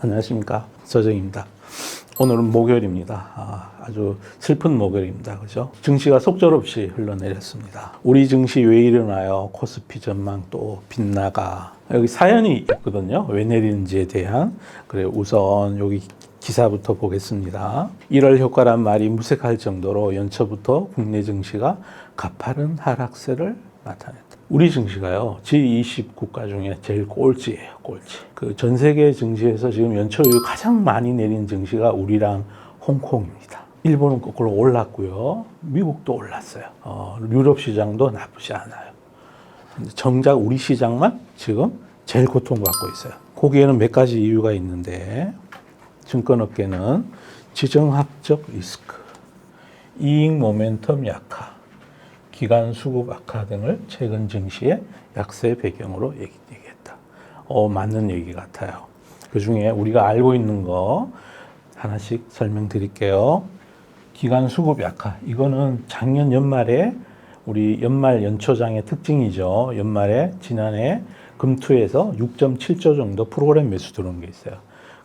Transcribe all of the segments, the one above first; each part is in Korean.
안녕하십니까, 서정입니다. 오늘은 목요일입니다. 아주 슬픈 목요일입니다. 그죠? 증시가 속절없이 흘러내렸습니다. 우리 증시 왜 일어나요? 코스피 전망 또 빗나가. 여기 사연이 있거든요. 왜 내리는지에 대한. 그래, 우선 여기 기사부터 보겠습니다. 1월 효과란 말이 무색할 정도로 연초부터 국내 증시가 가파른 하락세를 나타냈다. 우리 증시가요, G20 국가 중에 제일 꼴찌예요, 꼴찌. 그 전 세계 증시에서 지금 연초 이후 가장 많이 내린 증시가 우리랑 홍콩입니다. 일본은 거꾸로 올랐고요, 미국도 올랐어요. 유럽 시장도 나쁘지 않아요. 정작 우리 시장만 지금 제일 고통받고 있어요. 거기에는 몇 가지 이유가 있는데, 증권업계는 지정학적 리스크, 이익 모멘텀 약화, 기간 수급 악화 등을 최근 증시의 약세 배경으로 얘기했다. 맞는 얘기 같아요. 그 중에 우리가 알고 있는 거 하나씩 설명드릴게요. 기간 수급 약화. 이거는 작년 연말에 우리 연말 연초장의 특징이죠. 연말에 지난해 금투에서 6.7조 정도 프로그램 매수 들어온 게 있어요.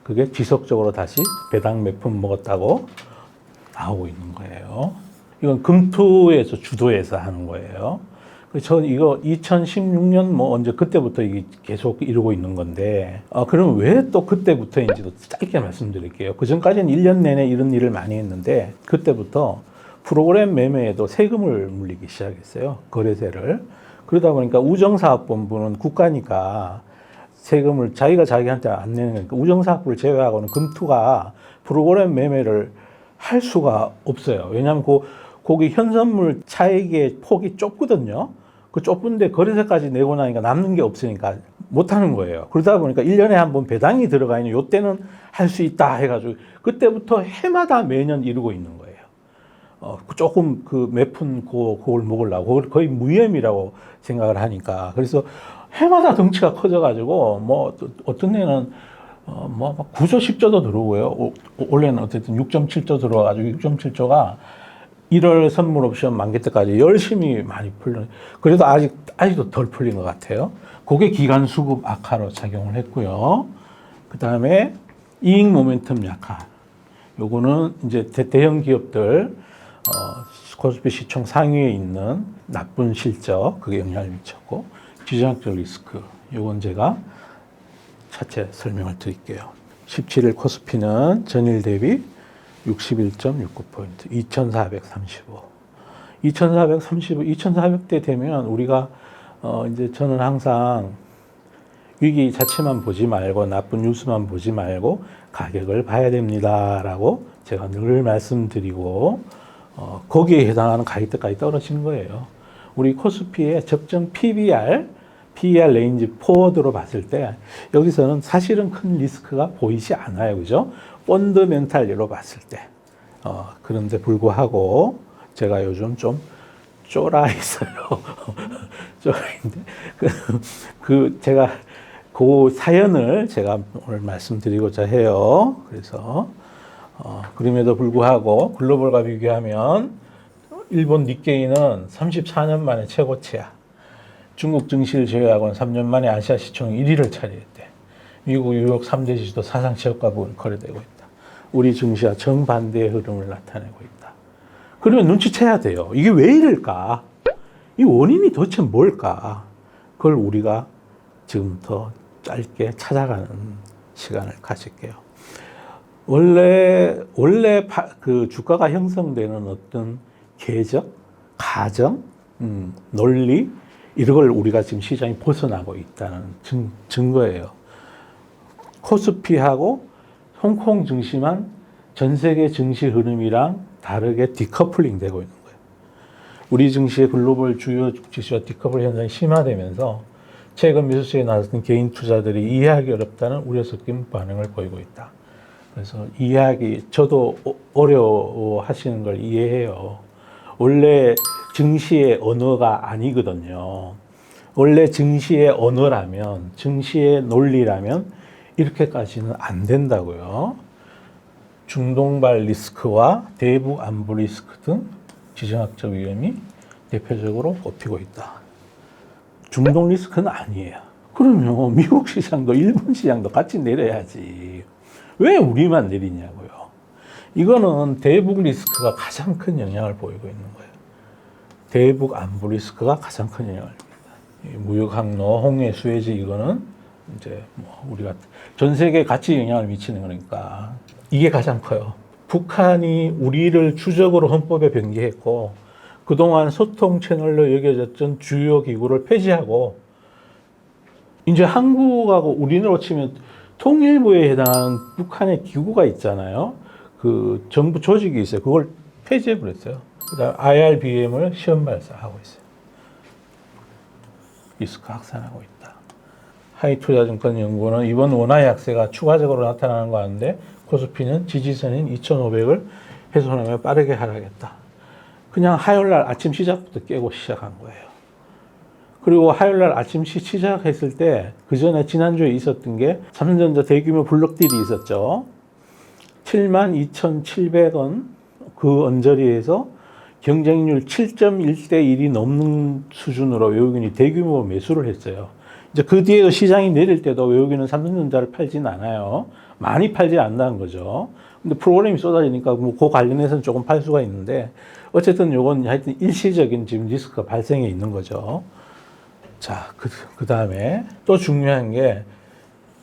그게 지속적으로 다시 배당 몇 푼 먹었다고 나오고 있는 거예요. 이건 금투에서 주도해서 하는 거예요. 저 이거 2016년 뭐 언제 그때부터 이게 계속 이루고 있는 건데, 그럼 왜 또 그때부터인지도 짧게 말씀드릴게요. 그 전까지는 1년 내내 이런 일을 많이 했는데, 그때부터 프로그램 매매에도 세금을 물리기 시작했어요. 거래세를. 그러다 보니까 우정사업본부는 국가니까 세금을 자기한테 안 내는 거니까 우정사업부를 제외하고는 금투가 프로그램 매매를 할 수가 없어요. 왜냐하면 거기 현선물 차익의 폭이 좁거든요. 그 좁은데 거래세까지 내고 나니까 남는 게 없으니까 못 하는 거예요. 그러다 보니까 1년에 한 번 배당이 들어가 있는 요때는 할 수 있다 해가지고 그때부터 해마다 매년 이루고 있는 거예요. 조금 그 몇 푼 그걸 먹으려고 거의 무위험이라고 생각을 하니까. 그래서 해마다 덩치가 커져가지고 뭐 어떤 애는 뭐 9조 10조도 들어오고요. 올해는 어쨌든 6.7조 들어와가지고 6.7조가 1월 선물 옵션 만기 때까지 열심히 많이 풀려. 그래도 아직도 덜 풀린 것 같아요. 그게 기간 수급 악화로 작용을 했고요. 그 다음에 이익 모멘텀 약화. 요거는 이제 대형 기업들, 코스피 시총 상위에 있는 나쁜 실적, 그게 영향을 미쳤고, 지정학적 리스크. 요건 제가 차체 설명을 드릴게요. 17일 코스피는 전일 대비 61.69포인트, 2435. 2400대 되면 우리가, 이제 저는 항상 위기 자체만 보지 말고 나쁜 뉴스만 보지 말고 가격을 봐야 됩니다라고 제가 늘 말씀드리고, 거기에 해당하는 가격대까지 떨어지는 거예요. 우리 코스피의 적정 PBR 레인지 포워드로 봤을 때 여기서는 사실은 큰 리스크가 보이지 않아요. 그죠? 펀더멘탈리로 봤을 때. 그런데 불구하고 제가 요즘 좀 쫄아 있어요. 쫄아 있는데 제가 그 사연을 제가 오늘 말씀드리고자 해요. 그래서 그럼에도 불구하고 글로벌과 비교하면 일본 니케이는 34년 만에 최고치야. 중국 증시를 제외하고는 3년 만에 아시아 시총 1위를 차지했대. 미국, 뉴욕 3대 지수도 사상 최고가 거래되고 있다. 우리 증시와 정반대의 흐름을 나타내고 있다. 그러면 눈치채야 돼요. 이게 왜 이럴까? 이 원인이 도대체 뭘까? 그걸 우리가 지금부터 짧게 찾아가는 시간을 가질게요. 원래 그 주가가 형성되는 어떤 계적, 가정, 논리, 이런 걸 우리가 지금 시장이 벗어나고 있다는 증거예요. 코스피하고 홍콩 증시만 전 세계 증시 흐름이랑 다르게 디커플링 되고 있는 거예요. 우리 증시의 글로벌 주요 지수와 디커플 현상이 심화되면서 최근 매수세에 나섰던 개인 투자들이 이해하기 어렵다는 우려 섞인 반응을 보이고 있다. 그래서 저도 어려워하시는 걸 이해해요. 원래 증시의 언어가 아니거든요. 원래 증시의 언어라면, 증시의 논리라면 이렇게까지는 안 된다고요. 중동발 리스크와 대북 안보 리스크 등 지정학적 위험이 대표적으로 꼽히고 있다. 중동 리스크는 아니에요. 그러면 미국 시장도 일본 시장도 같이 내려야지. 왜 우리만 내리냐고요. 이거는 대북 리스크가 가장 큰 영향을 보이고 있는 거예요. 대북 안보 리스크가 가장 큰 영향을 봅니다. 무역 항로, 홍해, 수에즈 이거는 이제 뭐 우리가 전 세계에 같이 영향을 미치는 거니까 이게 가장 커요. 북한이 우리를 주적으로 헌법에 변기했고 그동안 소통 채널로 여겨졌던 주요 기구를 폐지하고 이제 한국하고 우리나라로 치면 통일부에 해당하는 북한의 기구가 있잖아요. 그 정부 조직이 있어요. 그걸 폐지해 버렸어요. 그다음 IRBM을 시험 발사하고 있어요. 리스크 확산하고 있다. 하이투자증권연구원은 이번 원화의 약세가 추가적으로 나타나는 거 같은데 코스피는 지지선인 2,500을 훼손하며 빠르게 하락했다. 그냥 화요일날 아침 시작부터 깨고 시작한 거예요. 그리고 화요일날 아침 시작했을 때 그 전에 지난주에 있었던 게 삼성전자 대규모 블록딜이 있었죠. 72,700원 그 언저리에서 경쟁률 7.1대 1이 넘는 수준으로 외국인이 대규모 매수를 했어요. 이제 그 뒤에도 시장이 내릴 때도 외국인은 삼성전자를 팔진 않아요. 많이 팔지 않는다는 거죠. 근데 프로그램이 쏟아지니까 뭐 그 관련해서는 조금 팔 수가 있는데 어쨌든 요건 하여튼 일시적인 지금 리스크가 발생해 있는 거죠. 자, 그 다음에 또 중요한 게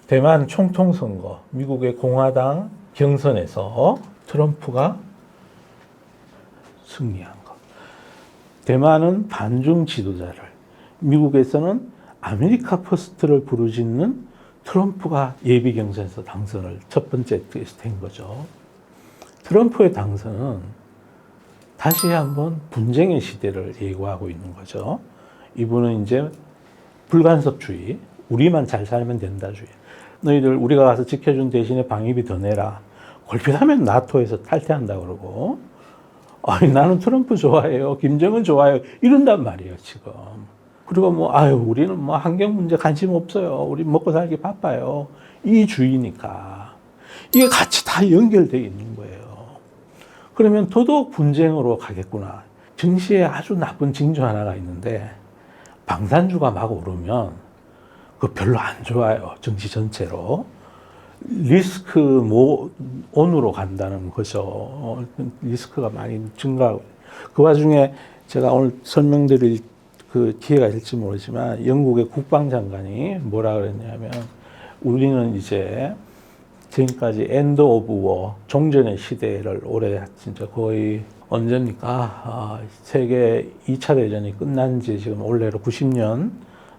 대만 총통 선거, 미국의 공화당 경선에서 트럼프가 승리한 것. 대만은 반중 지도자를, 미국에서는 아메리카 퍼스트를 부르짖는 트럼프가 예비 경선에서 당선을 첫 번째 된 거죠. 트럼프의 당선은 다시 한번 분쟁의 시대를 예고하고 있는 거죠. 이분은 이제 불간섭주의, 우리만 잘 살면 된다주의. 너희들 우리가 가서 지켜준 대신에 방위비 더 내라. 골핏하면 나토에서 탈퇴한다 그러고. 아니 나는 트럼프 좋아해요. 김정은 좋아해요. 이런단 말이에요 지금. 그리고 뭐 우리는 뭐 환경 문제 관심 없어요. 우리 먹고 살기 바빠요. 이 주의니까 이게 같이 다 연결되어 있는 거예요. 그러면 더더욱 분쟁으로 가겠구나. 증시에 아주 나쁜 징조 하나가 있는데 방산주가 막 오르면 그 별로 안 좋아요. 증시 전체로. 리스크 온으로 간다는 거죠. 리스크가 많이 증가하고. 그 와중에 제가 오늘 설명드릴 그 기회가 있을지 모르지만 영국의 국방장관이 뭐라 그랬냐면 우리는 이제 지금까지 엔드 오브 워, 종전의 시대를 올해 진짜 거의 언제입니까? 세계 2차 대전이 끝난 지 지금 올해로 90년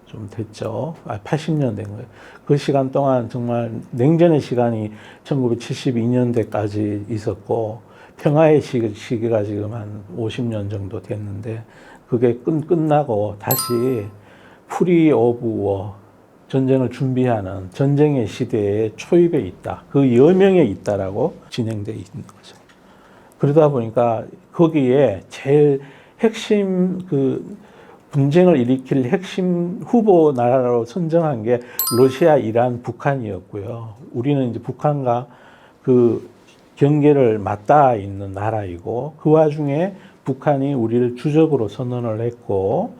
좀 됐죠. 80년 된 거예요. 그 시간 동안 정말 냉전의 시간이 1972년대까지 있었고 평화의 시기가 지금 한 50년 정도 됐는데 그게 끝나고 다시 프리 오브 워, 전쟁을 준비하는 전쟁의 시대의 초입에 있다. 그 여명에 있다라고 진행되어 있는 거죠. 그러다 보니까 거기에 제일 핵심 그 분쟁을 일으킬 핵심 후보 나라로 선정한 게 러시아, 이란, 북한이었고요. 우리는 이제 북한과 그 경계를 맞닿아 있는 나라이고 그 와중에 북한이 우리를 주적으로 선언을 했고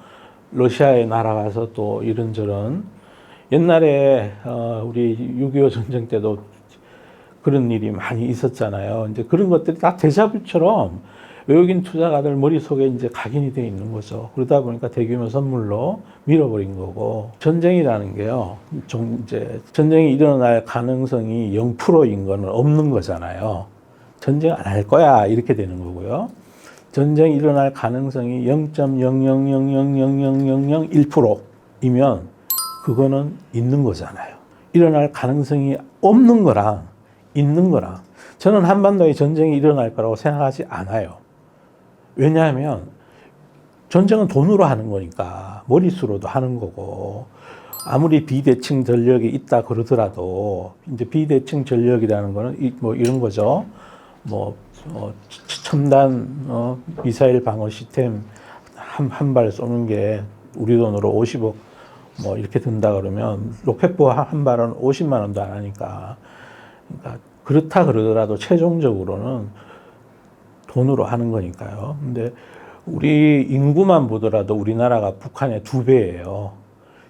러시아에 날아가서 또 이런저런 옛날에 우리 6.25 전쟁 때도 그런 일이 많이 있었잖아요. 이제 그런 것들이 다 데자뷰처럼 외국인 투자가들 머릿속에 이제 각인이 되어 있는 거죠. 그러다 보니까 대규모 선물로 밀어버린 거고 전쟁이라는 게요. 이제 전쟁이 일어날 가능성이 0%인 거는 없는 거잖아요. 전쟁 안 할 거야 이렇게 되는 거고요. 전쟁이 일어날 가능성이 0.000000001%이면 그거는 있는 거잖아요. 일어날 가능성이 없는 거랑 있는 거랑 저는 한반도에 전쟁이 일어날 거라고 생각하지 않아요. 왜냐하면 전쟁은 돈으로 하는 거니까 머릿수로도 하는 거고 아무리 비대칭 전력이 있다 그러더라도 이제 비대칭 전력이라는 거는 뭐 이런 거죠. 뭐 첨단 미사일 방어 시스템 한 발 쏘는 게 우리 돈으로 50억 뭐 이렇게 든다 그러면 로켓포 한 발은 50만 원도 안 하니까 그러니까 그렇다 그러더라도 최종적으로는 돈으로 하는 거니까요. 근데 우리 인구만 보더라도 우리나라가 북한의 2배예요.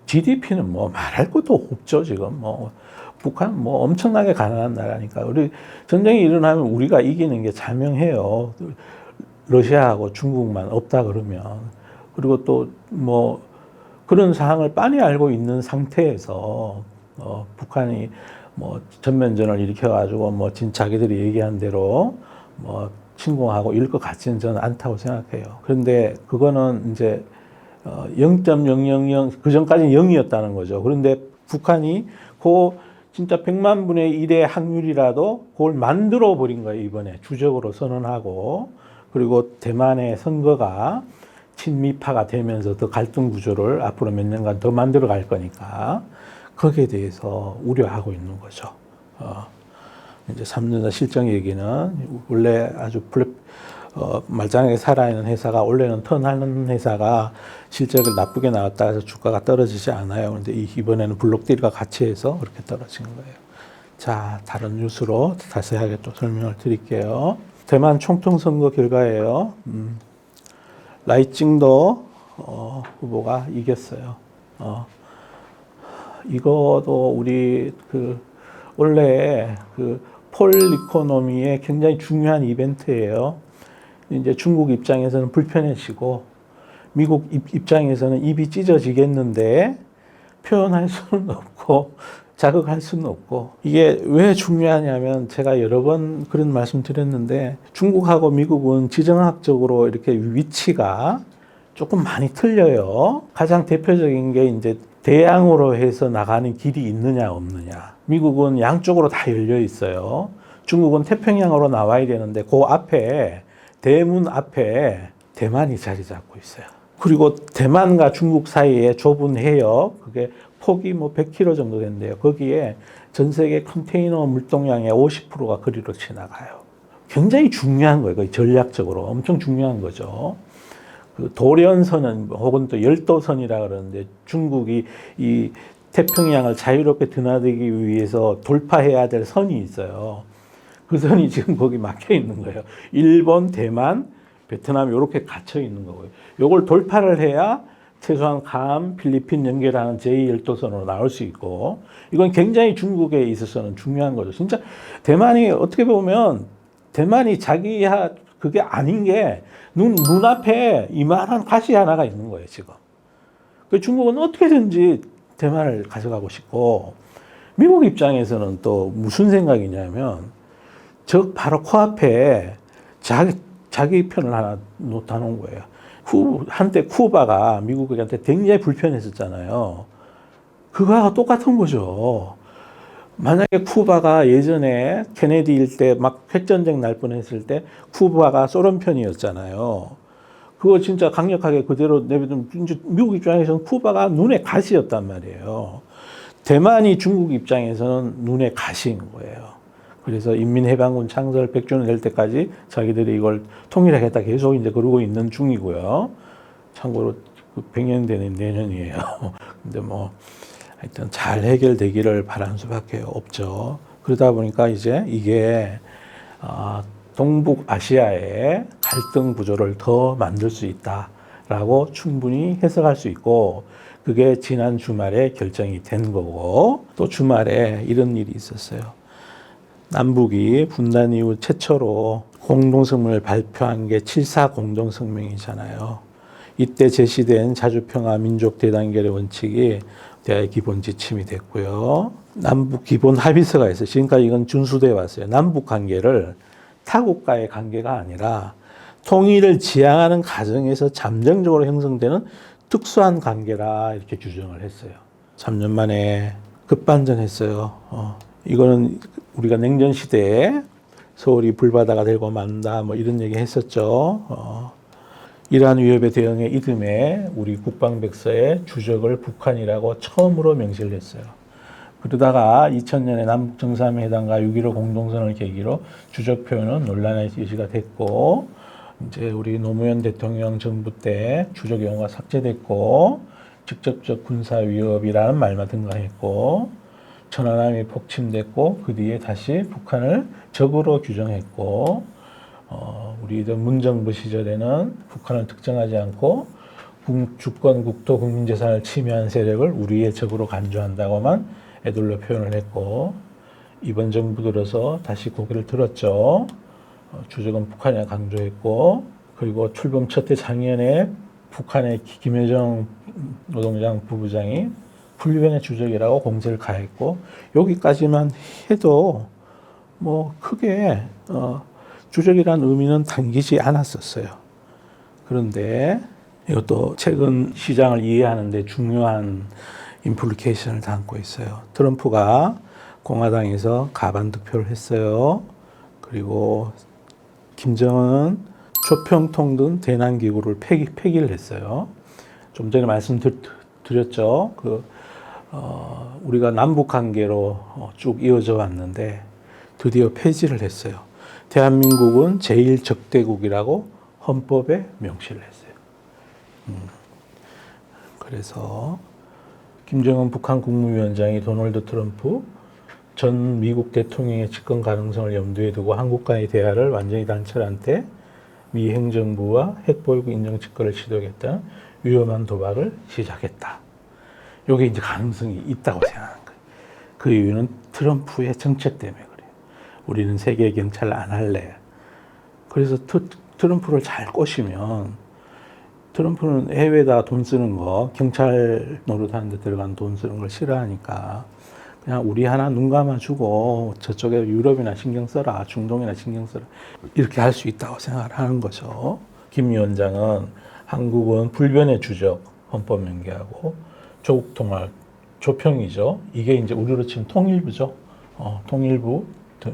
GDP는 뭐 말할 것도 없죠. 지금 뭐 북한 뭐 엄청나게 가난한 나라니까. 우리 전쟁이 일어나면 우리가 이기는 게 자명해요. 러시아하고 중국만 없다 그러면. 그리고 또 뭐 그런 상황을 빤히 알고 있는 상태에서 북한이 뭐 전면전을 일으켜가지고 뭐 진 자기들이 얘기한 대로 뭐 침공하고 이럴 것 같지는 저는 않다고 생각해요. 그런데 그거는 이제 0.000 그 전까지는 0이었다는 거죠. 그런데 북한이 그 진짜 100만 분의 1의 확률이라도 그걸 만들어 버린 거예요. 이번에 주적으로 선언하고 그리고 대만의 선거가 친미파가 되면서 더 갈등 구조를 앞으로 몇 년간 더 만들어 갈 거니까 거기에 대해서 우려하고 있는 거죠. 이제 3년차 실적 얘기는 원래 아주 말짱하게 살아있는 회사가 원래는 턴하는 회사가 실적을 나쁘게 나왔다 해서 주가가 떨어지지 않아요. 그런데 이번에는 블록딜과 같이 해서 그렇게 떨어진 거예요. 자, 다른 뉴스로 자세하게 또 설명을 드릴게요. 대만 총통 선거 결과예요. 라이찡도 후보가 이겼어요. 이것도 우리 원래 폴 이코노미의 굉장히 중요한 이벤트예요. 이제 중국 입장에서는 불편해지고 미국 입장에서는 입이 찢어지겠는데 표현할 수는 없고 자극할 수는 없고 이게 왜 중요하냐면 제가 여러 번 그런 말씀 드렸는데 중국하고 미국은 지정학적으로 이렇게 위치가 조금 많이 틀려요. 가장 대표적인 게 이제 대양으로 해서 나가는 길이 있느냐 없느냐. 미국은 양쪽으로 다 열려 있어요. 중국은 태평양으로 나와야 되는데 그 앞에 대문 앞에 대만이 자리 잡고 있어요. 그리고 대만과 중국 사이에 좁은 해역, 그게 폭이 뭐 100km 정도 된대요. 거기에 전 세계 컨테이너 물동량의 50%가 거리로 지나가요. 굉장히 중요한 거예요. 전략적으로 엄청 중요한 거죠. 그 도련선은 혹은 또 열도선이라 그러는데 중국이 이 태평양을 자유롭게 드나들기 위해서 돌파해야 될 선이 있어요. 그 선이 지금 거기 막혀 있는 거예요. 일본, 대만, 베트남 이렇게 갇혀 있는 거고요. 이걸 돌파를 해야 최소한 괌, 필리핀 연결하는 제2열도선으로 나올 수 있고 이건 굉장히 중국에 있어서는 중요한 거죠. 진짜 대만이 어떻게 보면 대만이 자기야 그게 아닌 게 눈앞에 이만한 가시 하나가 있는 거예요, 지금. 그 중국은 어떻게든지 대만을 가져가고 싶고 미국 입장에서는 또 무슨 생각이냐면 저 바로 코앞에 자기 편을 하나 놓아놓은 거예요. 한때 쿠바가 미국한테 굉장히 불편했었잖아요. 그거와 똑같은 거죠. 만약에 쿠바가 예전에 케네디 일때 막 핵전쟁 날 뻔했을 때 쿠바가 소련 편이었잖아요. 그거 진짜 강력하게 그대로 내버리면 미국 입장에서는 쿠바가 눈에 가시였단 말이에요. 대만이 중국 입장에서는 눈에 가시인 거예요. 그래서 인민해방군 창설 100주년 될 때까지 자기들이 이걸 통일하겠다 계속 이제 그러고 있는 중이고요. 참고로 100년 되는 내년이에요. 근데 뭐 하여튼 잘 해결되기를 바라는 수밖에 없죠. 그러다 보니까 이제 이게 동북아시아의 갈등 구조를 더 만들 수 있다라고 충분히 해석할 수 있고 그게 지난 주말에 결정이 된 거고 또 주말에 이런 일이 있었어요. 남북이 분단 이후 최초로 공동성명을 발표한 게 7.4 공동성명이잖아요. 이때 제시된 자주평화 민족 대단결의 원칙이 대화의 기본 지침이 됐고요. 남북 기본 합의서가 있어요. 지금까지 이건 준수되어 왔어요. 남북 관계를 타국과의 관계가 아니라 통일을 지향하는 과정에서 잠정적으로 형성되는 특수한 관계라 이렇게 규정을 했어요. 3년 만에 급반전했어요. 이거는 우리가 냉전 시대에 서울이 불바다가 되고 만다 뭐 이런 얘기 했었죠. 이러한 위협에 대응해 이듬해 우리 국방백서에 주적을 북한이라고 처음으로 명시를 했어요. 그러다가 2000년에 남북정상회담과 6.15 공동선언을 계기로 주적 표현은 논란의 여지가 됐고 이제 우리 노무현 대통령 정부 때 주적 용어가 삭제됐고 직접적 군사 위협이라는 말만 등장했고 천안함이 폭침됐고 그 뒤에 다시 북한을 적으로 규정했고 우리 문정부 시절에는 북한을 특정하지 않고 주권, 국토, 국민재산을 침해한 세력을 우리의 적으로 간주한다고만 애들로 표현을 했고, 이번 정부 들어서 다시 고개를 들었죠. 주적은 북한이라 강조했고, 그리고 출범 첫 해 작년에 북한의 김여정 노동당 부부장이 불변의 주적이라고 공세를 가했고, 여기까지만 해도 뭐 크게 주적이라는 의미는 담기지 않았었어요. 그런데 이것도 최근 시장을 이해하는 데 중요한 임플리케이션을 담고 있어요. 트럼프가 공화당에서 가반 득표를 했어요. 그리고 김정은은 조평통 등 대남기구를 폐기를 했어요. 좀 전에 말씀드렸죠. 우리가 남북 관계로 쭉 이어져 왔는데 드디어 폐지를 했어요. 대한민국은 제1적대국이라고 헌법에 명시를 했어요. 그래서 김정은 북한 국무위원장이 도널드 트럼프 전 미국 대통령의 집권 가능성을 염두에 두고 한국과의 대화를 완전히 단절한 때 미 행정부와 핵보유국 인정 집권을 시도하겠다는 위험한 도박을 시작했다. 이게 이제 가능성이 있다고 생각하는 거예요. 그 이유는 트럼프의 정책 때문에 그래요. 우리는 세계 경찰 안 할래. 그래서 트럼프를 잘 꼬시면, 트럼프는 해외에다 돈 쓰는 거, 경찰 노릇하는 데 들어간 돈 쓰는 걸 싫어하니까 그냥 우리 하나 눈 감아주고 저쪽에 유럽이나 신경 써라, 중동이나 신경 써라, 이렇게 할 수 있다고 생각을 하는 거죠. 김 위원장은 한국은 불변의 주적, 헌법 명기하고 조국 통합, 조평이죠. 이게 이제 우리로 치면 통일부죠. 통일부,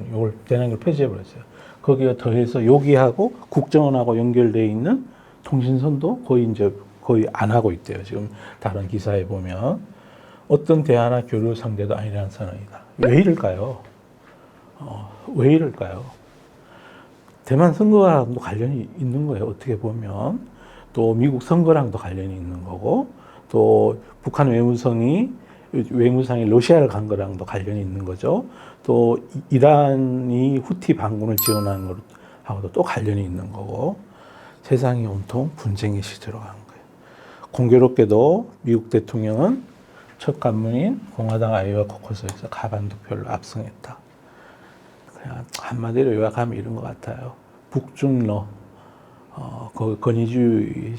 이걸 대남을 폐지해버렸어요. 거기에 더해서 여기하고 국정원하고 연결되어 있는 통신선도 거의 안 하고 있대요. 지금 다른 기사에 보면. 어떤 대화나 교류 상대도 아니라는 선언이다. 왜 이럴까요? 왜 이럴까요? 대만 선거랑도 관련이 있는 거예요. 어떻게 보면. 또 미국 선거랑도 관련이 있는 거고, 또 북한 외무상이 러시아를 간 거랑도 관련이 있는 거죠. 또 이란이 후티 반군을 지원하는 것하고도 또 관련이 있는 거고, 세상이 온통 분쟁의 시대로 간 거예요. 공교롭게도 미국 대통령은 첫 관문인 공화당 아이오와 코커스에서 가반 득표를 압승했다. 그냥 한마디로 요약하면 이런 것 같아요. 북중러 건의주의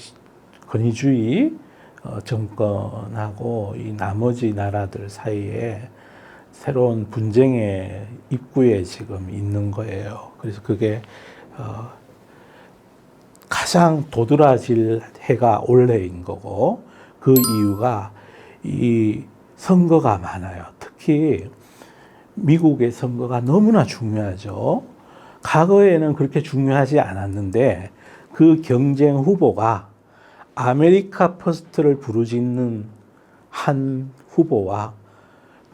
정권하고 이 나머지 나라들 사이에 새로운 분쟁의 입구에 지금 있는 거예요. 그래서 그게 가장 도드라질 해가 올해인 거고, 그 이유가 이 선거가 많아요. 특히 미국의 선거가 너무나 중요하죠. 과거에는 그렇게 중요하지 않았는데 그 경쟁 후보가 아메리카 퍼스트를 부르짖는 한 후보와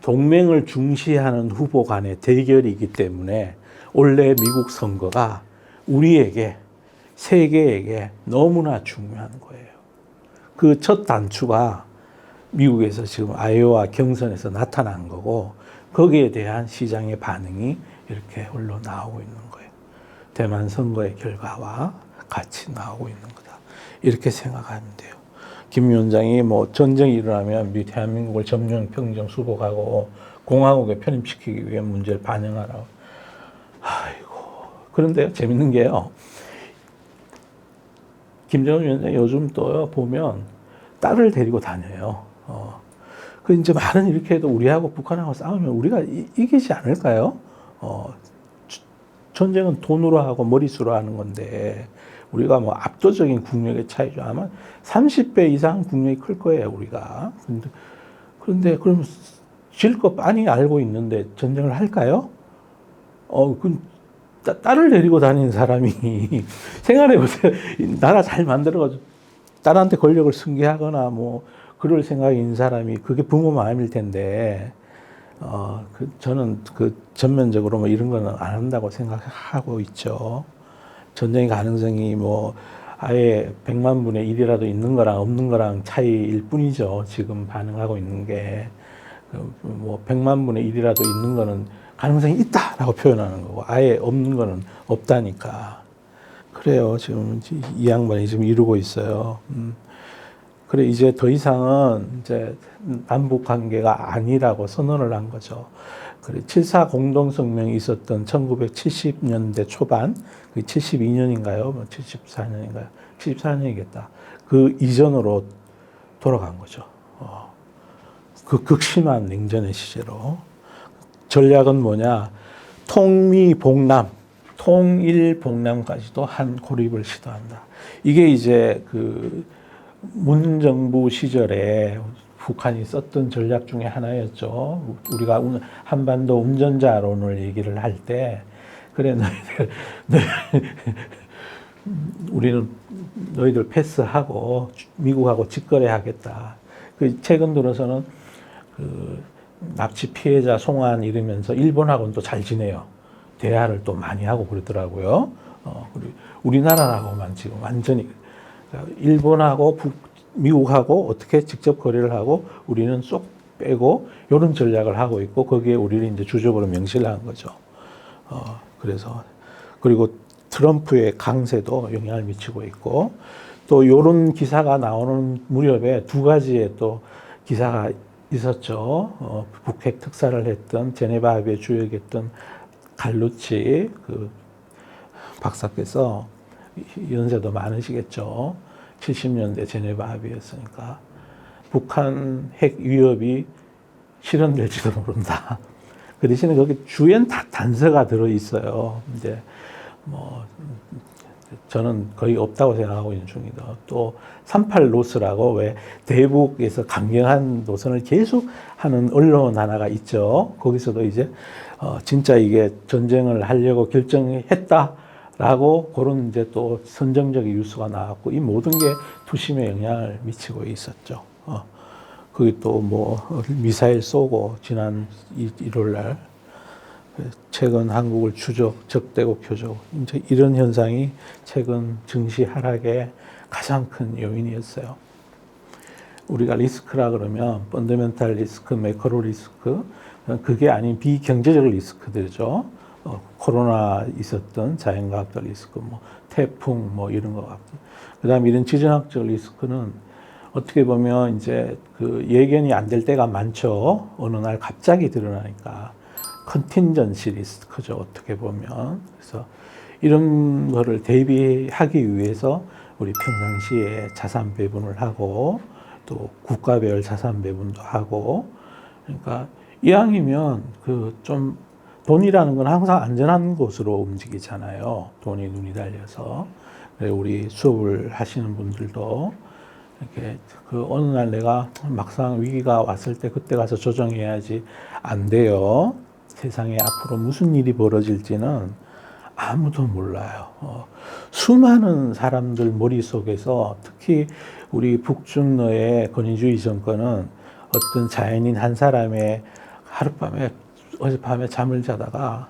동맹을 중시하는 후보 간의 대결이기 때문에 원래 미국 선거가 우리에게, 세계에게 너무나 중요한 거예요. 그 첫 단추가 미국에서 지금 아이오와 경선에서 나타난 거고, 거기에 대한 시장의 반응이 이렇게 흘러나오고 있는 거예요. 대만 선거의 결과와 같이 나오고 있는 거다. 이렇게 생각하면 돼요. 김 위원장이 뭐 전쟁이 일어나면 대한민국을 점령, 평정, 수복하고 공화국에 편입시키기 위한 문제를 반영하라고. 아이고. 그런데 재밌는 게요. 김정은 위원장이 요즘 또 보면 딸을 데리고 다녀요. 그 이제 말은 이렇게 해도 우리하고 북한하고 싸우면 우리가 이기지 않을까요? 전쟁은 돈으로 하고 머릿수로 하는 건데 우리가 뭐 압도적인 국력의 차이죠. 아마 30배 이상 국력이 클 거예요, 우리가. 그런데 그럼 질 거 빤히 알고 있는데 전쟁을 할까요? 딸을 데리고 다니는 사람이 생각해 보세요. 나라 잘 만들어가지고 딸한테 권력을 승계하거나 뭐 그럴 생각이 있는 사람이 그게 부모 마음일 텐데, 저는 전면적으로 뭐 이런 거는 안 한다고 생각하고 있죠. 전쟁의 가능성이 뭐 아예 100만 분의 1이라도 있는 거랑 없는 거랑 차이일 뿐이죠. 지금 반응하고 있는 게. 뭐 100만 분의 1이라도 있는 거는 가능성이 있다라고 표현하는 거고, 아예 없는 거는 없다니까. 그래요. 지금 이 양반이 지금 이루고 있어요. 그래 이제 더 이상은 이제 남북 관계가 아니라고 선언을 한 거죠. 그래 7.4 공동성명이 있었던 1970년대 초반, 그 72년인가요? 뭐 74년인가요? 74년이겠다. 그 이전으로 돌아간 거죠. 그 극심한 냉전의 시제로. 전략은 뭐냐? 통미봉남, 통일봉남까지도 한 고립을 시도한다. 이게 이제 그 문정부 시절에 북한이 썼던 전략 중에 하나였죠. 우리가 한반도 운전자론을 얘기를 할 때, 그래, 우리는 너희들 패스하고 미국하고 직거래하겠다. 그 최근 들어서는 그 납치 피해자 송환 이러면서 일본하고는 또 잘 지내요. 대화를 또 많이 하고 그러더라고요. 그리고 우리나라하고만 지금 완전히 일본하고 미국하고 어떻게 직접 거래를 하고 우리는 쏙 빼고 이런 전략을 하고 있고 거기에 우리를 이제 주적으로 명시를 한 거죠. 그래서 그리고 트럼프의 강세도 영향을 미치고 있고 또 이런 기사가 나오는 무렵에 두 가지의 또 기사가 있었죠. 북핵 특사를 했던 제네바 합의에 주역했던 갈루치 그 박사께서 연세도 많으시겠죠. 70년대 제네바 합의였으니까 북한 핵 위협이 실현될지도 모른다. 그 대신에 거기 주엔 다 단서가 들어 있어요. 이제 뭐 저는 거의 없다고 생각하고 있는 중이다. 또 38 노스라고 왜 대북에서 강경한 노선을 계속 하는 언론 하나가 있죠. 거기서도 이제 진짜 이게 전쟁을 하려고 결정했다라고 그런 이제 또 선정적인 뉴스가 나왔고 이 모든 게 투심에 영향을 미치고 있었죠. 그게 또 뭐 미사일 쏘고 지난 1월 날 최근 한국을 적대국 표적 이제 이런 현상이 최근 증시 하락의 가장 큰 요인이었어요. 우리가 리스크라 그러면 펀더멘탈 리스크, 매크로 리스크 그게 아닌 비경제적 리스크들이죠. 코로나 있었던 자연과학적 리스크, 뭐 태풍 뭐 이런 것 같고 그다음에 이런 지정학적 리스크는 어떻게 보면 이제 그 예견이 안 될 때가 많죠. 어느 날 갑자기 드러나니까. 컨틴전시 리스크죠. 어떻게 보면. 그래서 이런 거를 대비하기 위해서 우리 평상시에 자산 배분을 하고 또 국가별 자산 배분도 하고 그러니까 이왕이면 그 좀 돈이라는 건 항상 안전한 곳으로 움직이잖아요. 돈이 눈이 달려서. 우리 수업을 하시는 분들도 이렇게 그 어느 날 내가 막상 위기가 왔을 때 그때 가서 조정해야지 안 돼요. 세상에 앞으로 무슨 일이 벌어질지는 아무도 몰라요. 수많은 사람들 머릿속에서 특히 우리 북중러의 권위주의 정권은 어떤 자연인 한 사람의 어젯밤에 잠을 자다가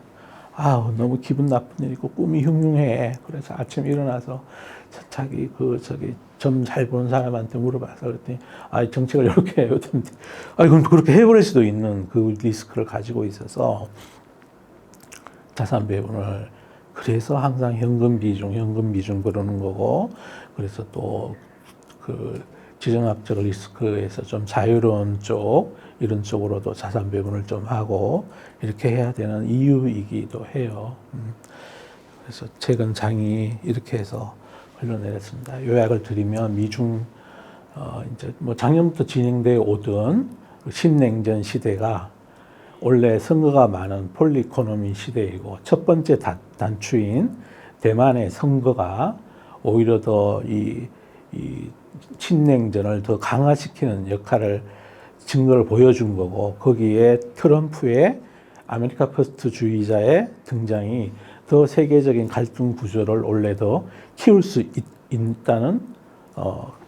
너무 기분 나쁜 일이고 꿈이 흉흉해. 그래서 아침 일어나서 자기 점 잘 보는 사람한테 물어봐서 그랬더니 정책을 이렇게 해요. 그럼 그렇게 해버릴 수도 있는 그 리스크를 가지고 있어서 자산 배분을 그래서 항상 현금 비중 그러는 거고 그래서 또 그 지정학적 리스크에서 좀 자유로운 쪽 이런 쪽으로도 자산 배분을 좀 하고 이렇게 해야 되는 이유이기도 해요. 그래서 최근 장이 이렇게 해서 흘러내렸습니다. 요약을 드리면 미중 이제 뭐 작년부터 진행되어 오던 신냉전 시대가 원래 선거가 많은 폴리이코노미 시대이고 첫 번째 단추인 대만의 선거가 오히려 더 이 친냉전을 더 강화시키는 증거를 보여준 거고 거기에 트럼프의 아메리카 퍼스트주의자의 등장이 더 세계적인 갈등 구조를 원래 더 키울 수 있다는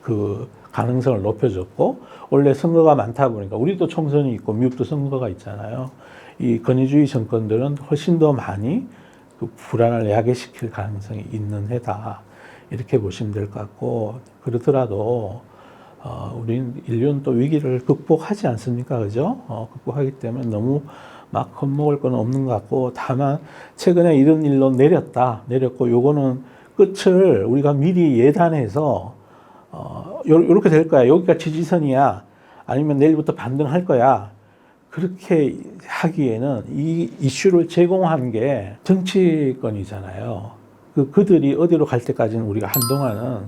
그 가능성을 높여줬고 원래 선거가 많다 보니까 우리도 총선이 있고 미국도 선거가 있잖아요. 이 권위주의 정권들은 훨씬 더 많이 그 불안을 야기시킬 가능성이 있는 해다. 이렇게 보시면 될 것 같고 그렇더라도 우리는 인류는 또 위기를 극복하지 않습니까? 그죠? 극복하기 때문에 너무 막 겁먹을 건 없는 것 같고 다만 최근에 이런 일로 내렸고 요거는 끝을 우리가 미리 예단해서 요렇게 될 거야. 여기가 지지선이야. 아니면 내일부터 반등할 거야. 그렇게 하기에는 이 이슈를 제공한 게 정치권이잖아요. 그들이 어디로 갈 때까지는 우리가 한동안은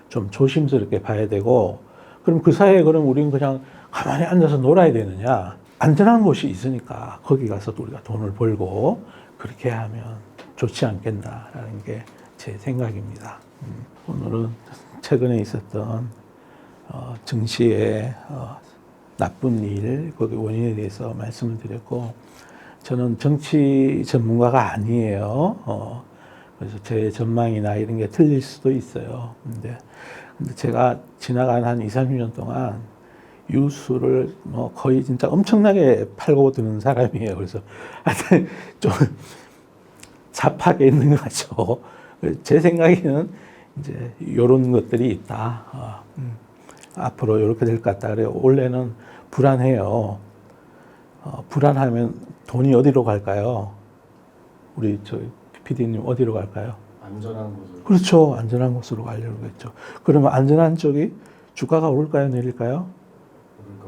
좀 조심스럽게 봐야 되고, 그럼 그 사이에 그럼 우리는 그냥 가만히 앉아서 놀아야 되느냐? 안전한 곳이 있으니까 거기 가서 우리가 돈을 벌고 그렇게 하면 좋지 않겠나라는 게 제 생각입니다. 오늘은 최근에 있었던 증시의 나쁜 일, 그 원인에 대해서 말씀을 드렸고, 저는 정치 전문가가 아니에요. 그래서 제 전망이나 이런 게 틀릴 수도 있어요. 근데 제가 지나간 한 2, 30년 동안 유수를 뭐 거의 진짜 엄청나게 팔고 드는 사람이에요. 그래서 하여튼 좀 잡하게 있는 거죠. 제 생각에는 이제 이런 것들이 있다. 앞으로 이렇게 될 것 같다. 그래요. 원래는 불안해요. 불안하면 돈이 어디로 갈까요? 우리 저 PD님 어디로 갈까요? 안전한 곳으로. 그렇죠. 안전한 곳으로 가려고 했죠. 그러면 안전한 쪽이 주가가 오를까요? 내릴까요?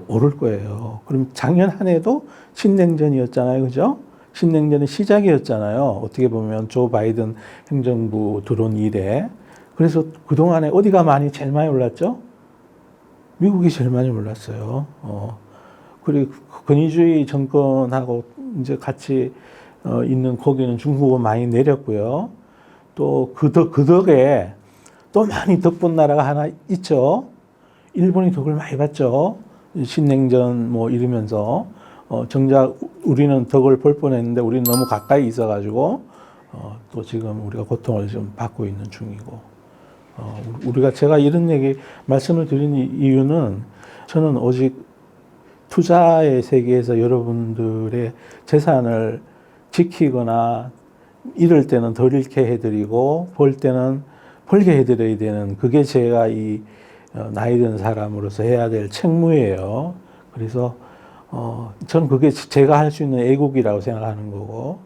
오를 거예요. 그럼 작년 한 해도 신냉전이었잖아요. 그죠? 신냉전의 시작이었잖아요. 어떻게 보면 조 바이든 행정부 들어온 이래. 그래서 그동안에 어디가 제일 많이 올랐죠? 미국이 제일 많이 올랐어요. 그리고 권위주의 정권하고 이제 같이 있는 거기는 중국은 많이 내렸고요. 또 그 덕에 또 많이 덕본 나라가 하나 있죠. 일본이 덕을 많이 봤죠. 신냉전 뭐 이러면서 정작 우리는 덕을 볼 뻔했는데 우리는 너무 가까이 있어가지고 또 지금 우리가 고통을 좀 받고 있는 중이고, 제가 이런 말씀을 드린 이유는 저는 오직 투자의 세계에서 여러분들의 재산을 지키거나 잃을 때는 덜 잃게 해드리고 벌 때는 벌게 해드려야 되는, 그게 제가 이 나이 든 사람으로서 해야 될 책무예요. 그래서 저는 그게 제가 할 수 있는 애국이라고 생각하는 거고,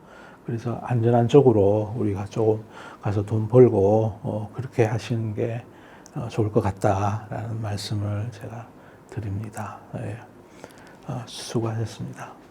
그래서 안전한 쪽으로 우리가 조금 가서 돈 벌고 그렇게 하시는 게 좋을 것 같다라는 말씀을 제가 드립니다. 예. 수고하셨습니다.